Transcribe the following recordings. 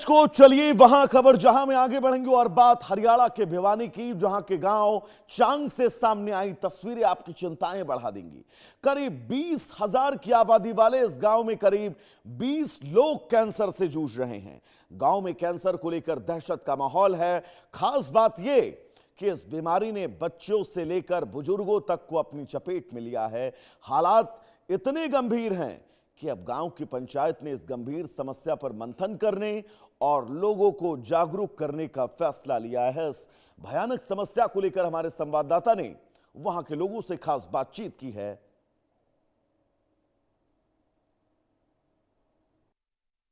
को चलिए वहां खबर जहां में आगे बढ़ेंगे और बात हरियाणा के भिवानी की, जहां के गांव चांग से सामने आई तस्वीरें आपकी चिंताएं बढ़ा देंगी। करीब 20,000 की आबादी वाले इस गांव में करीब 20 लोग कैंसर से जूझ रहे हैं। गांव में कैंसर को लेकर दहशत का माहौल है। खास बात यह कि इस बीमारी ने बच्चों से लेकर बुजुर्गों तक को अपनी चपेट में लिया है। हालात इतने गंभीर हैं कि अब गांव की पंचायत ने इस गंभीर समस्या पर मंथन करने और लोगों को जागरूक करने का फैसला लिया है। इस भयानक समस्या को लेकर हमारे संवाददाता ने वहां के लोगों से खास बातचीत की है।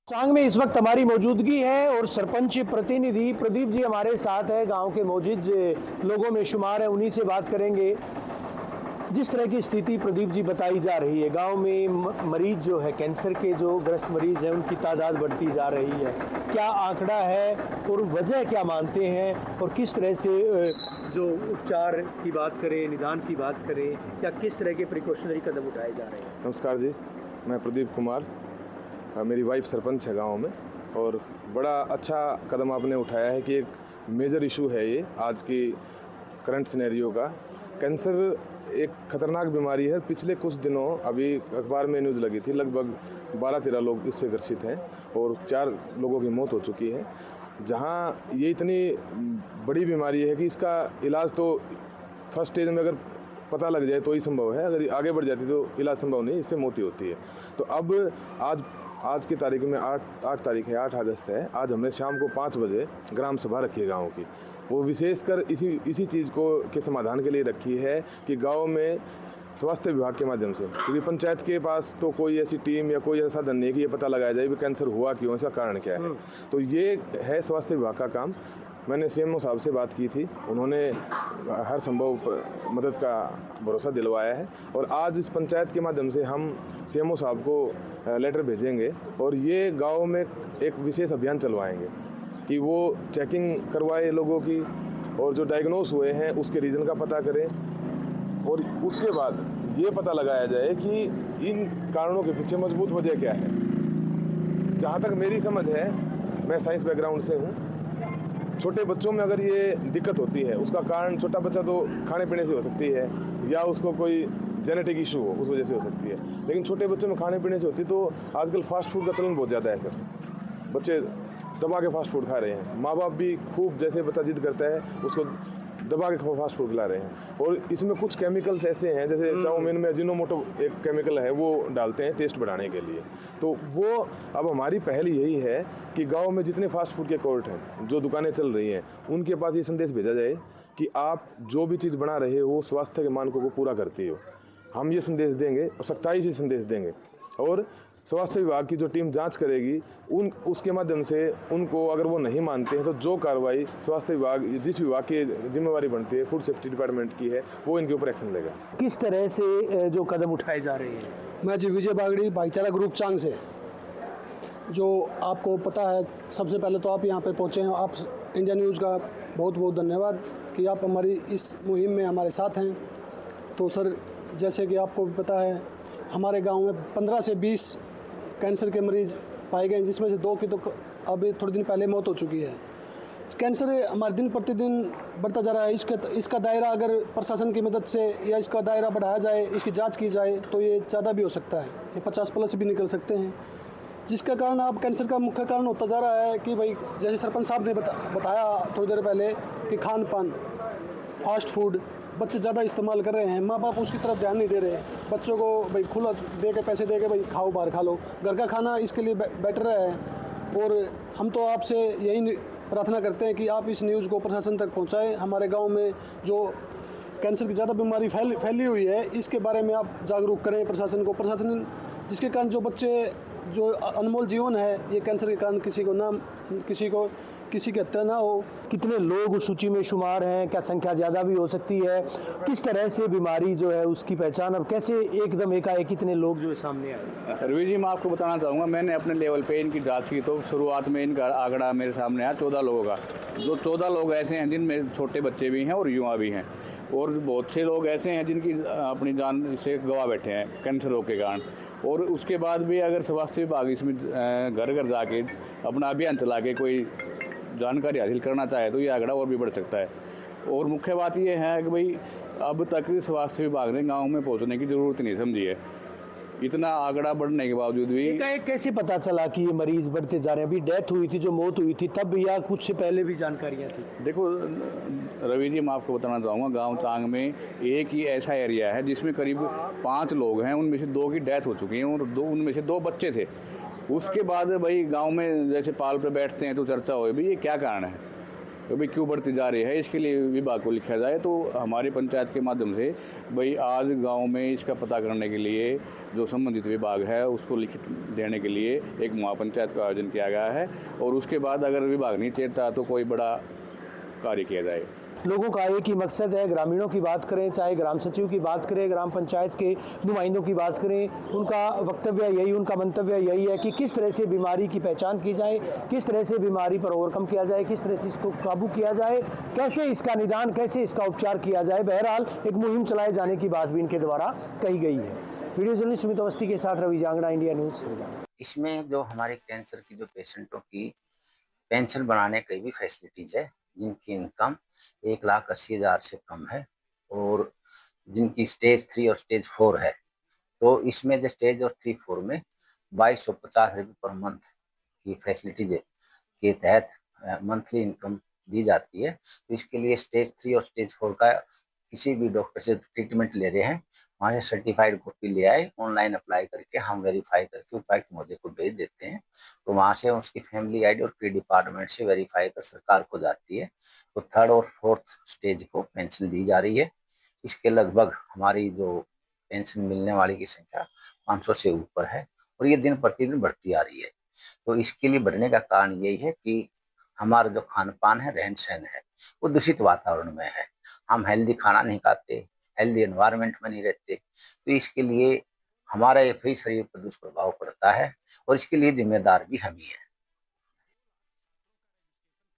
चांग में इस वक्त हमारी मौजूदगी है और सरपंच प्रतिनिधि प्रदीप जी हमारे साथ है। गांव के मौजूद लोगों में शुमार है, उन्हीं से बात करेंगे। जिस तरह की स्थिति प्रदीप जी बताई जा रही है, गांव में मरीज जो है कैंसर के जो ग्रस्त मरीज हैं उनकी तादाद बढ़ती जा रही है, क्या आंकड़ा है और वजह क्या मानते हैं और किस तरह से जो उपचार की बात करें, निदान की बात करें, या किस तरह के प्रिकॉशनरी कदम उठाए जा रहे हैं? नमस्कार जी, मैं प्रदीप कुमार, मेरी वाइफ सरपंच है गांव में। और बड़ा अच्छा कदम आपने उठाया है कि एक मेजर इशू है ये आज की करंट सिनेरियो का। कैंसर एक खतरनाक बीमारी है। पिछले कुछ दिनों अभी अखबार में न्यूज़ लगी थी, लगभग 12-13 लोग इससे ग्रसित हैं और 4 लोगों की मौत हो चुकी है। जहां ये इतनी बड़ी बीमारी है कि इसका इलाज तो फर्स्ट स्टेज में अगर पता लग जाए तो ही संभव है, अगर आगे बढ़ जाती तो इलाज संभव नहीं, इससे मौत ही होती है। तो अब आज की तारीख में 8 तारीख है, 8 अगस्त है। आज हमने शाम को 5 बजे ग्राम सभा रखी है गाँव की। वो विशेषकर इसी चीज़ को के समाधान के लिए रखी है कि गांव में स्वास्थ्य विभाग के माध्यम से, क्योंकि पंचायत के पास तो कोई ऐसी टीम या कोई ऐसा साधन नहीं है कि ये पता लगाया जाए कि कैंसर हुआ क्यों, इसका कारण क्या है। तो ये है स्वास्थ्य विभाग का काम। मैंने सीएमओ साहब से बात की थी, उन्होंने हर संभव मदद का भरोसा दिलवाया है। और आज इस पंचायत के माध्यम से हम सीएमओ साहब को लेटर भेजेंगे और ये गाँव में एक विशेष अभियान चलवाएँगे कि वो चेकिंग करवाए लोगों की और जो डायग्नोस हुए हैं उसके रीज़न का पता करें और उसके बाद ये पता लगाया जाए कि इन कारणों के पीछे मजबूत वजह क्या है। जहाँ तक मेरी समझ है, मैं साइंस बैकग्राउंड से हूँ, छोटे बच्चों में अगर ये दिक्कत होती है उसका कारण छोटा बच्चा तो खाने पीने से हो सकती है या उसको कोई जेनेटिक इशू हो उस वजह से हो सकती है, लेकिन छोटे बच्चों में खाने पीने से होती है। तो आजकल फास्ट फूड का चलन बहुत ज़्यादा है सर, बच्चे दबा के फास्ट फूड खा रहे हैं। माँ बाप भी खूब, जैसे बच्चा जिद करता है उसको दबा के फास्ट फूड खिला रहे हैं। और इसमें कुछ केमिकल्स ऐसे हैं, जैसे चाउमीन में अजीनोमोटो एक केमिकल है, वो डालते हैं टेस्ट बढ़ाने के लिए। तो वो अब हमारी पहल यही है कि गांव में जितने फास्ट फूड के कोर्ट हैं, जो दुकानें चल रही हैं, उनके पास ये संदेश भेजा जाए कि आप जो भी चीज़ बना रहे हो स्वास्थ्य के मानकों को पूरा करती हो। हम ये संदेश देंगे और सख्ताई से संदेश देंगे और स्वास्थ्य विभाग की जो टीम जांच करेगी उसके माध्यम से उनको, अगर वो नहीं मानते हैं तो जो कार्रवाई स्वास्थ्य विभाग, जिस विभाग की जिम्मेवारी बनती है, फूड सेफ्टी डिपार्टमेंट की है, वो इनके ऊपर एक्शन लेगा। किस तरह से जो कदम उठाए जा रहे हैं? मैं जी विजय बागड़ी, भाईचारा ग्रुप चांग से। जो आपको पता है, सबसे पहले तो आप यहाँ पे पहुँचे हैं, आप इंडिया न्यूज़ का बहुत बहुत धन्यवाद कि आप हमारी इस मुहिम में हमारे साथ हैं। तो सर, जैसे कि आपको पता है, हमारे गांव में 15 से 20 कैंसर के मरीज़ पाए गए, जिसमें से 2 की तो अभी थोड़े दिन पहले मौत हो चुकी है। कैंसर हमारे दिन प्रतिदिन बढ़ता जा रहा है। इसका दायरा अगर प्रशासन की मदद से या इसका दायरा बढ़ाया जाए, इसकी जांच की जाए तो ये ज़्यादा भी हो सकता है, ये 50+ भी निकल सकते हैं। जिसका कारण अब कैंसर का मुख्य कारण होता जा रहा है कि भाई, जैसे सरपंच साहब ने बताया थोड़ी देर पहले कि खान पान, फास्ट फूड बच्चे ज़्यादा इस्तेमाल कर रहे हैं। माँ बाप उसकी तरफ ध्यान नहीं दे रहे। बच्चों को भाई खुला दे के, पैसे दे के, भाई खाओ, बाहर खा लो। घर का खाना इसके लिए बेटर है। और हम तो आपसे यही प्रार्थना करते हैं कि आप इस न्यूज़ को प्रशासन तक पहुंचाएं। हमारे गांव में जो कैंसर की ज़्यादा बीमारी फैली हुई है, इसके बारे में आप जागरूक करें प्रशासन को। प्रशासन जिसके कारण जो बच्चे, जो अनमोल जीवन है, ये कैंसर के कारण किसी की हत्या ना हो। कितने लोग उस सूची में शुमार हैं? क्या संख्या ज़्यादा भी हो सकती है? किस तरह से बीमारी जो है उसकी पहचान अब कैसे एकदम एकाएक कितने लोग जो है सामने आए? रवि जी, मैं आपको बताना चाहूँगा, मैंने अपने लेवल पे इनकी जांच की तो शुरुआत में इनका आंकड़ा मेरे सामने आया 14 लोगों का। जो 14 लोग ऐसे हैं जिनमें छोटे बच्चे भी हैं और युवा भी हैं, और बहुत से लोग ऐसे हैं जिनकी अपनी जान से गवा बैठे हैं कैंसर रोग के कारण। और उसके बाद भी अगर स्वास्थ्य विभाग इसमें घर घर जाके अपना अभियान चला के कोई जानकारी हासिल करना चाहे तो ये आंकड़ा और भी बढ़ सकता है। और मुख्य बात ये है कि भाई अब तक स्वास्थ्य विभाग ने गाँव में पहुँचने की ज़रूरत नहीं समझी है। इतना आंकड़ा बढ़ने के बावजूद भी एकाएक कैसे पता चला कि ये मरीज बढ़ते जा रहे हैं? अभी डेथ हुई थी, जो मौत हुई थी तब, या कुछ से पहले भी जानकारियां थी? देखो रवि जी, मैं आपको बताना चाहूँगा, गांव चांग में एक ही ऐसा एरिया है जिसमें करीब 5 लोग हैं, उनमें से 2 की डेथ हो चुकी है और उनमें से 2 बच्चे थे। उसके बाद भाई गांव में जैसे पाल पर बैठते हैं तो चर्चा हो भाई ये क्या कारण है, तो भाई क्यों बढ़ती जा रही है, इसके लिए विभाग को लिखा जाए। तो हमारी पंचायत के माध्यम से भाई आज गांव में इसका पता करने के लिए जो संबंधित विभाग है उसको लिखित देने के लिए एक महापंचायत का आयोजन किया गया है, और उसके बाद अगर विभाग नहीं चेता तो कोई बड़ा कार्य किया जाए। लोगों का एक ही मकसद है, ग्रामीणों की बात करें, चाहे ग्राम सचिव की बात करें, ग्राम पंचायत के नुमाइंदों की बात करें, उनका वक्तव्य यही, उनका मंतव्य यही है कि किस तरह से बीमारी की पहचान की जाए, किस तरह से बीमारी पर ओवरकम किया जाए, किस तरह से इसको काबू किया जाए, कैसे इसका निदान, कैसे इसका उपचार किया जाए। बहरहाल एक मुहिम चलाए जाने की बात भी इनके द्वारा कही गई है। वीडियो जर्नलिस्ट सुमित अवस्थी के साथ रवि जांगड़ा, इंडिया न्यूज। इसमें जो हमारे कैंसर की जो पेशेंटों की पेंशन बनाने की भी फैसिलिटीज है, जिनकी इनकम 1,80,000 से कम है और जिनकी स्टेज 3 और स्टेज 4 है, तो इसमें जो स्टेज और 3-4 में 2250 रुपये पर मंथ की फैसिलिटीज के तहत मंथली इनकम दी जाती है। तो इसके लिए स्टेज 3 और स्टेज 4 का किसी भी डॉक्टर से ट्रीटमेंट ले रहे हैं, वहाँ से सर्टिफाइड कॉपी ले आए, ऑनलाइन अप्लाई करके हम वेरीफाई करके उपायुक्त महोदय को भेज देते हैं। तो वहाँ से उसकी फैमिली आईडी और प्री डिपार्टमेंट से वेरीफाई कर सरकार को जाती है। तो 3rd और 4th स्टेज को पेंशन दी जा रही है। इसके लगभग हमारी जो पेंशन मिलने वाली की संख्या 500 से ऊपर है और ये दिन प्रतिदिन बढ़ती आ रही है। तो इसके लिए बढ़ने का कारण यही है कि हमारा जो खान पान है, रहन सहन है, वो दूषित वातावरण में है। हम हेल्दी खाना नहीं खाते, हेल्दी एनवायरनमेंट में नहीं रहते, तो इसके लिए हमारा ये फिर शरीर पर दुष्प्रभाव पड़ता है और इसके लिए जिम्मेदार भी हम ही हैं।